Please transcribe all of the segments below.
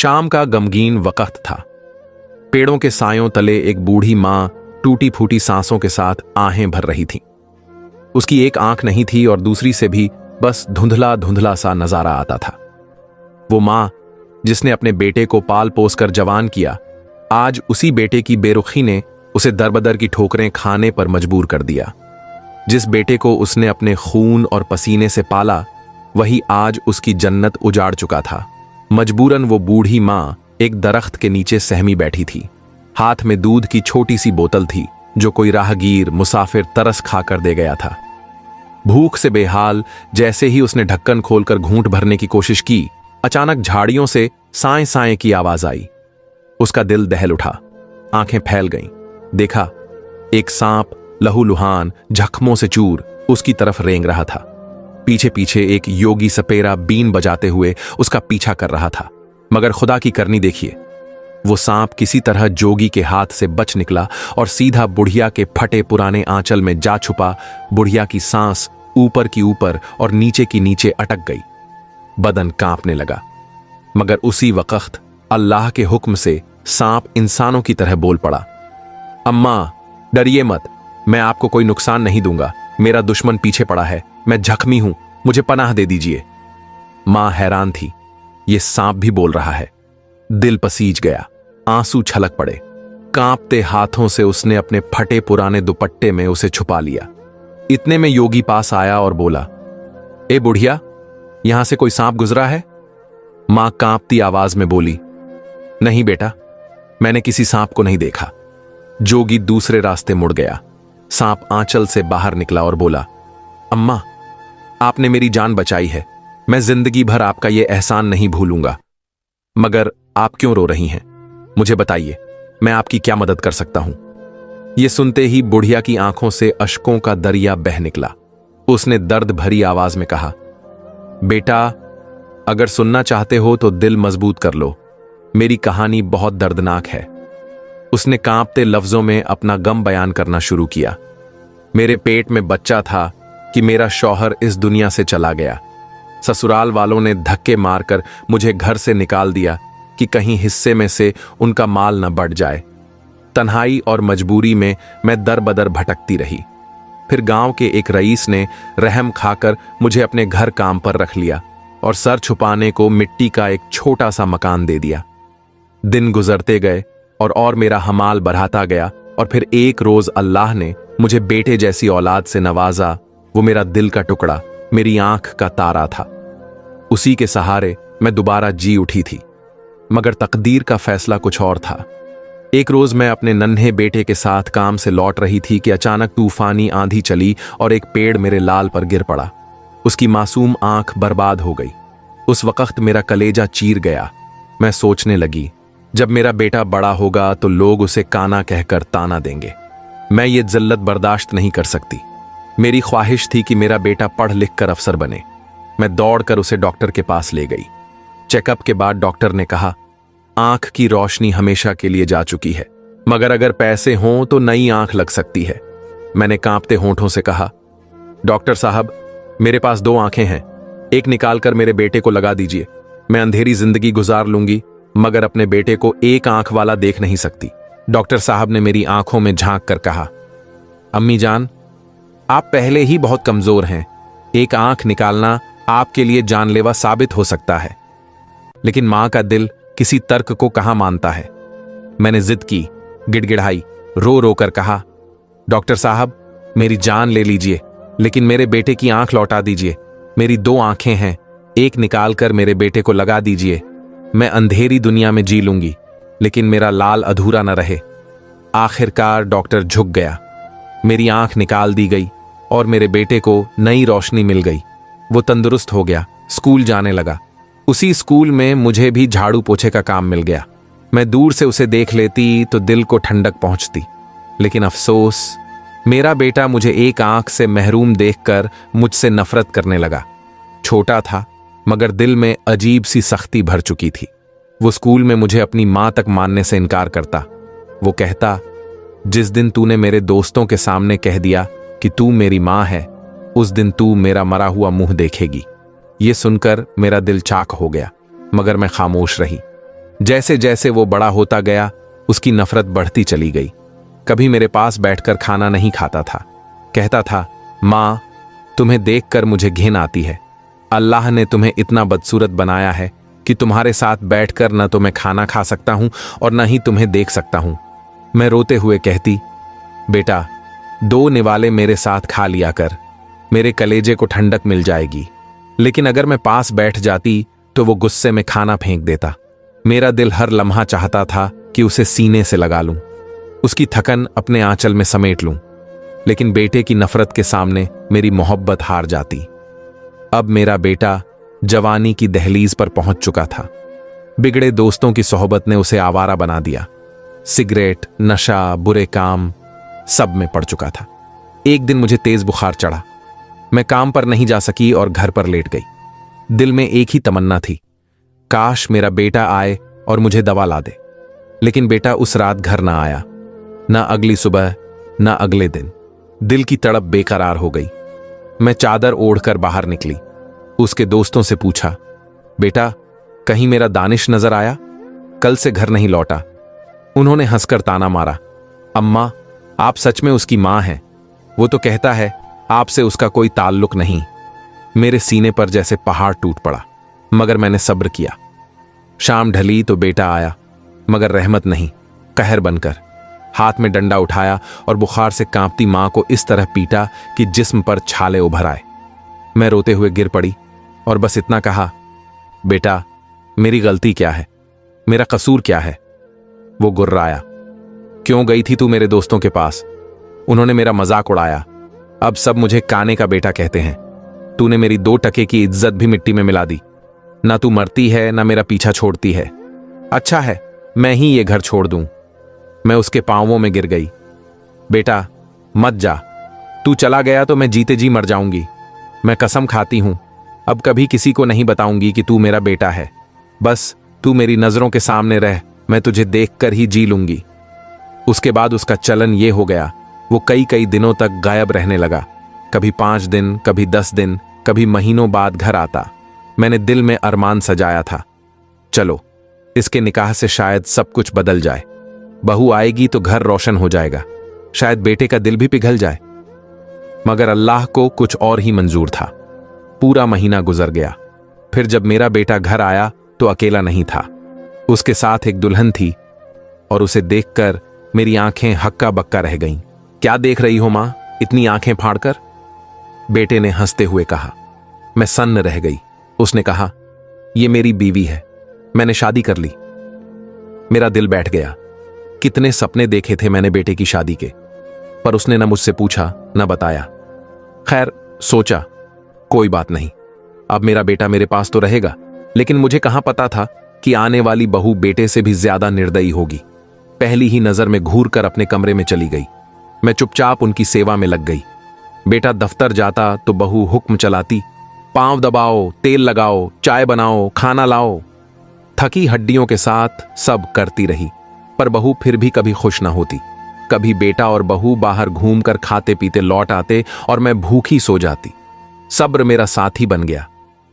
शाम का गमगीन वक्त था। पेड़ों के सायों तले एक बूढ़ी मां टूटी फूटी सांसों के साथ आहें भर रही थी। उसकी एक आंख नहीं थी और दूसरी से भी बस धुंधला धुंधला सा नजारा आता था। वो मां जिसने अपने बेटे को पाल पोस कर जवान किया, आज उसी बेटे की बेरुखी ने उसे दरबदर की ठोकरें खाने पर मजबूर कर दिया। जिस बेटे को उसने अपने खून और पसीने से पाला, वही आज उसकी जन्नत उजाड़ चुका था। मजबूरन वो बूढ़ी मां एक दरख्त के नीचे सहमी बैठी थी। हाथ में दूध की छोटी सी बोतल थी जो कोई राहगीर मुसाफिर तरस खाकर दे गया था। भूख से बेहाल जैसे ही उसने ढक्कन खोलकर घूंट भरने की कोशिश की, अचानक झाड़ियों से साएं साएं की आवाज आई। उसका दिल दहल उठा, आंखें फैल गईं। देखा, एक सांप लहूलुहान जख्मों से चूर उसकी तरफ रेंग रहा था। पीछे पीछे एक योगी सपेरा बीन बजाते हुए उसका पीछा कर रहा था। मगर खुदा की करनी देखिए, वो सांप किसी तरह जोगी के हाथ से बच निकला और सीधा बुढ़िया के फटे पुराने आंचल में जा छुपा। बुढ़िया की सांस ऊपर की ऊपर और नीचे की नीचे अटक गई। बदन कांपने लगा। मगर उसी वक्त अल्लाह के हुक्म से सांप इंसानों की तरह बोल पड़ा, अम्मा डरिए मत, मैं आपको कोई नुकसान नहीं दूंगा। मेरा दुश्मन पीछे पड़ा है, मैं जख्मी हूं, मुझे पनाह दे दीजिए। मां हैरान थी, ये सांप भी बोल रहा है। दिल पसीज गया, आंसू छलक पड़े। कांपते हाथों से उसने अपने फटे पुराने दुपट्टे में उसे छुपा लिया। इतने में योगी पास आया और बोला, ए बुढ़िया, यहां से कोई सांप गुजरा है? मां कांपती आवाज में बोली, नहीं बेटा, मैंने किसी सांप को नहीं देखा। जोगी दूसरे रास्ते मुड़ गया। सांप आंचल से बाहर निकला और बोला, अम्मा, आपने मेरी जान बचाई है, मैं जिंदगी भर आपका यह एहसान नहीं भूलूंगा। मगर आप क्यों रो रही हैं? मुझे बताइए, मैं आपकी क्या मदद कर सकता हूं? यह सुनते ही बुढ़िया की आंखों से अश्कों का दरिया बह निकला। उसने दर्द भरी आवाज में कहा, बेटा, अगर सुनना चाहते हो तो दिल मजबूत कर लो, मेरी कहानी बहुत दर्दनाक है। उसने कांपते लफ्जों में अपना गम बयान करना शुरू किया। मेरे पेट में बच्चा था कि मेरा शौहर इस दुनिया से चला गया। ससुराल वालों ने धक्के मारकर मुझे घर से निकाल दिया कि कहीं हिस्से में से उनका माल न बढ़ जाए। तन्हाई और मजबूरी में मैं दर बदर भटकती रही। फिर गांव के एक रईस ने रहम खाकर मुझे अपने घर काम पर रख लिया और सर छुपाने को मिट्टी का एक छोटा सा मकान दे दिया। दिन गुजरते गए और मेरा हमाल बढ़ाता गया और फिर एक रोज अल्लाह ने मुझे बेटे जैसी औलाद से नवाजा। वो मेरा दिल का टुकड़ा, मेरी आंख का तारा था। उसी के सहारे मैं दोबारा जी उठी थी। मगर तकदीर का फैसला कुछ और था। एक रोज मैं अपने नन्हे बेटे के साथ काम से लौट रही थी कि अचानक तूफानी आंधी चली और एक पेड़ मेरे लाल पर गिर पड़ा। उसकी मासूम आंख बर्बाद हो गई। उस वक्त मेरा कलेजा चीर गया। मैं सोचने लगी, जब मेरा बेटा बड़ा होगा तो लोग उसे काना कहकर ताना देंगे। मैं ये जिल्लत बर्दाश्त नहीं कर सकती। मेरी ख्वाहिश थी कि मेरा बेटा पढ़ लिख कर अफसर बने। मैं दौड़कर उसे डॉक्टर के पास ले गई। चेकअप के बाद डॉक्टर ने कहा, आंख की रोशनी हमेशा के लिए जा चुकी है, मगर अगर पैसे हों तो नई आंख लग सकती है। मैंने कांपते होंठों से कहा, डॉक्टर साहब, मेरे पास 2 आंखें हैं, एक निकालकर मेरे बेटे को लगा दीजिए। मैं अंधेरी जिंदगी गुजार लूंगी, मगर अपने बेटे को एक आंख वाला देख नहीं सकती। डॉक्टर साहब ने मेरी आंखों में झांक कर कहा, अम्मी जान, आप पहले ही बहुत कमजोर हैं। एक आंख निकालना आपके लिए जानलेवा साबित हो सकता है। लेकिन मां का दिल किसी तर्क को कहां मानता है। मैंने जिद की, गिड़गिड़ाई, रो रो कर कहा, डॉक्टर साहब, मेरी जान ले लीजिए, लेकिन मेरे बेटे की आंख लौटा दीजिए। मेरी 2 आंखें हैं, एक निकालकर मेरे बेटे को लगा दीजिए। मैं अंधेरी दुनिया में जी लूंगी, लेकिन मेरा लाल अधूरा न रहे। आखिरकार डॉक्टर झुक गया। मेरी आंख निकाल दी गई और मेरे बेटे को नई रोशनी मिल गई। वो तंदुरुस्त हो गया, स्कूल जाने लगा। उसी स्कूल में मुझे भी झाड़ू पोछे का काम मिल गया। मैं दूर से उसे देख लेती तो दिल को ठंडक पहुंचती। लेकिन अफसोस, मेरा बेटा मुझे एक आंख से महरूम देखकर मुझसे नफरत करने लगा। छोटा था, मगर दिल में अजीब सी सख्ती भर चुकी थी। वो स्कूल में मुझे अपनी मां तक मानने से इनकार करता। वो कहता, जिस दिन तूने मेरे दोस्तों के सामने कह दिया कि तू मेरी मां है, उस दिन तू मेरा मरा हुआ मुंह देखेगी। ये सुनकर मेरा दिल चाक हो गया, मगर मैं खामोश रही। जैसे जैसे वो बड़ा होता गया उसकी नफरत बढ़ती चली गई। कभी मेरे पास बैठकर खाना नहीं खाता था। कहता था, माँ, तुम्हें देखकर मुझे घिन आती है। अल्लाह ने तुम्हें इतना बदसूरत बनाया है कि तुम्हारे साथ बैठकर न तो मैं खाना खा सकता हूं और न ही तुम्हें देख सकता हूं। मैं रोते हुए कहती, बेटा, 2 निवाले मेरे साथ खा लिया कर, मेरे कलेजे को ठंडक मिल जाएगी। लेकिन अगर मैं पास बैठ जाती तो वो गुस्से में खाना फेंक देता। मेरा दिल हर लम्हा चाहता था कि उसे सीने से लगा लूं, उसकी थकन अपने आंचल में समेट लूं। लेकिन बेटे की नफरत के सामने मेरी मोहब्बत हार जाती। अब मेरा बेटा जवानी की दहलीज पर पहुंच चुका था। बिगड़े दोस्तों की सोहबत ने उसे आवारा बना दिया। सिगरेट, नशा, बुरे काम सब में पड़ चुका था। एक दिन मुझे तेज बुखार चढ़ा। मैं काम पर नहीं जा सकी और घर पर लेट गई। दिल में एक ही तमन्ना थी, काश मेरा बेटा आए और मुझे दवा ला दे। लेकिन बेटा उस रात घर ना आया, ना अगली सुबह, ना अगले दिन। दिल की तड़प बेकरार हो गई। मैं चादर ओढ़कर बाहर निकली। उसके दोस्तों से पूछा, बेटा, कहीं मेरा दानिश नजर आया? कल से घर नहीं लौटा। उन्होंने हंसकर ताना मारा, अम्मा, आप सच में उसकी मां हैं। वो तो कहता है आपसे उसका कोई ताल्लुक नहीं। मेरे सीने पर जैसे पहाड़ टूट पड़ा, मगर मैंने सब्र किया। शाम ढली तो बेटा आया, मगर रहमत नहीं, कहर बनकर। हाथ में डंडा उठाया और बुखार से कांपती मां को इस तरह पीटा कि जिस्म पर छाले उभर आए। मैं रोते हुए गिर पड़ी और बस इतना कहा, बेटा, मेरी गलती क्या है? मेरा कसूर क्या है? वो गुर्राया, क्यों गई थी तू मेरे दोस्तों के पास? उन्होंने मेरा मजाक उड़ाया। अब सब मुझे काने का बेटा कहते हैं। तूने मेरी 2 टके की इज्जत भी मिट्टी में मिला दी। ना तू मरती है, ना मेरा पीछा छोड़ती है। अच्छा है, मैं ही ये घर छोड़ दूं। मैं उसके पांवों में गिर गई। बेटा, मत जा। तू चला गया तो मैं जीते जी मर जाऊंगी। मैं कसम खाती हूं, अब कभी किसी को नहीं बताऊंगी कि तू मेरा बेटा है। बस तू मेरी नजरों के सामने रह, मैं तुझे देखकर ही जी लूंगी। उसके बाद उसका चलन ये हो गया, वो कई कई दिनों तक गायब रहने लगा। कभी 5 दिन, कभी 10 दिन, कभी महीनों बाद घर आता। मैंने दिल में अरमान सजाया था, चलो इसके निकाह से शायद सब कुछ बदल जाए। बहू आएगी तो घर रोशन हो जाएगा, शायद बेटे का दिल भी पिघल जाए। मगर अल्लाह को कुछ और ही मंजूर था। पूरा महीना गुजर गया। फिर जब मेरा बेटा घर आया तो अकेला नहीं था, उसके साथ एक दुल्हन थी और उसे देखकर मेरी आंखें हक्का बक्का रह गईं। क्या देख रही हो मां, इतनी आंखें फाड़कर? बेटे ने हंसते हुए कहा। मैं सन्न रह गई। उसने कहा, यह मेरी बीवी है, मैंने शादी कर ली। मेरा दिल बैठ गया। कितने सपने देखे थे मैंने बेटे की शादी के, पर उसने न मुझसे पूछा न बताया। खैर, सोचा कोई बात नहीं, अब मेरा बेटा मेरे पास तो रहेगा। लेकिन मुझे कहां पता था कि आने वाली बहू बेटे से भी ज्यादा निर्दयी होगी। पहली ही नजर में घूर कर अपने कमरे में चली गई। मैं चुपचाप उनकी सेवा में लग गई। बेटा दफ्तर जाता तो बहू हुक्म चलाती, पांव दबाओ, तेल लगाओ, चाय बनाओ, खाना लाओ। थकी हड्डियों के साथ सब करती रही, पर बहू फिर भी कभी खुश न होती। कभी बेटा और बहू बाहर घूमकर खाते पीते लौट आते और मैं भूखी सो जाती। सब्र मेरा साथी बन गया।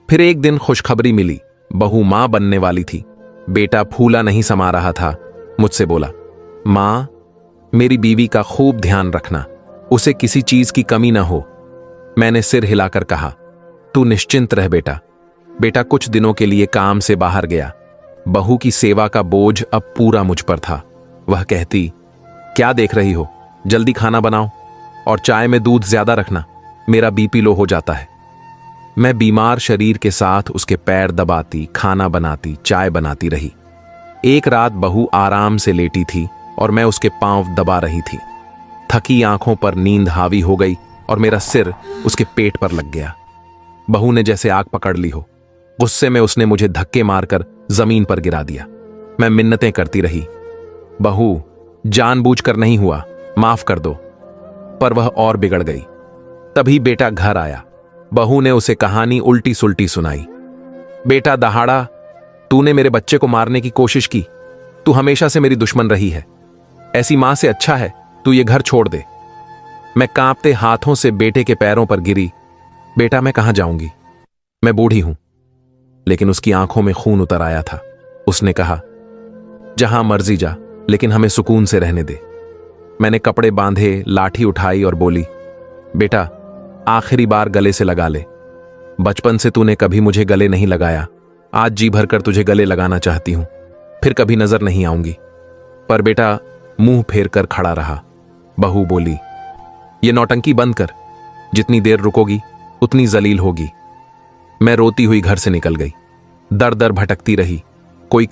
फिर एक दिन खुशखबरी मिली, बहू मां बनने वाली थी। बेटा फूला नहीं समा रहा था। मुझसे बोला, मां, मेरी बीवी का खूब ध्यान रखना, उसे किसी चीज की कमी ना हो। मैंने सिर हिलाकर कहा, तू निश्चिंत रह बेटा। बेटा कुछ दिनों के लिए काम से बाहर गया। बहू की सेवा का बोझ अब पूरा मुझ पर था। वह कहती, क्या देख रही हो, जल्दी खाना बनाओ और चाय में दूध ज्यादा रखना, मेरा बीपी लो हो जाता है। मैं बीमार शरीर के साथ उसके पैर दबाती, खाना बनाती, चाय बनाती रही। एक रात बहू आराम से लेटी थी और मैं उसके पांव दबा रही थी। थकी आंखों पर नींद हावी हो गई और मेरा सिर उसके पेट पर लग गया। बहू ने जैसे आग पकड़ ली हो। गुस्से में उसने मुझे धक्के मारकर जमीन पर गिरा दिया। मैं मिन्नतें करती रही, बहू जानबूझकर नहीं हुआ, माफ कर दो। पर वह और बिगड़ गई। तभी बेटा घर आया। बहू ने उसे कहानी उल्टी सुल्टी सुनाई। बेटा दहाड़ा, तूने मेरे बच्चे को मारने की कोशिश की। तू हमेशा से मेरी दुश्मन रही है। ऐसी मां से अच्छा है तू ये घर छोड़ दे। मैं कांपते हाथों से बेटे के पैरों पर गिरी। बेटा मैं कहां जाऊंगी, मैं बूढ़ी हूं। लेकिन उसकी आंखों में खून उतर आया था। उसने कहा, जहां मर्जी जा, लेकिन हमें सुकून से रहने दे। मैंने कपड़े बांधे, लाठी उठाई और बोली, बेटा आखिरी बार गले से लगा ले। बचपन से तूने कभी मुझे गले नहीं लगाया, आज जी भर कर तुझे गले लगाना चाहती हूं, फिर कभी नजर नहीं आऊंगी। पर बेटा मुंह फेर कर खड़ा रहा। बहू बोली, ये नौटंकी बंद कर, जितनी देर रुकोगी उतनी जलील होगी। मैं रोती हुई घर से निकल गई। दर दर भटकती रही, कोई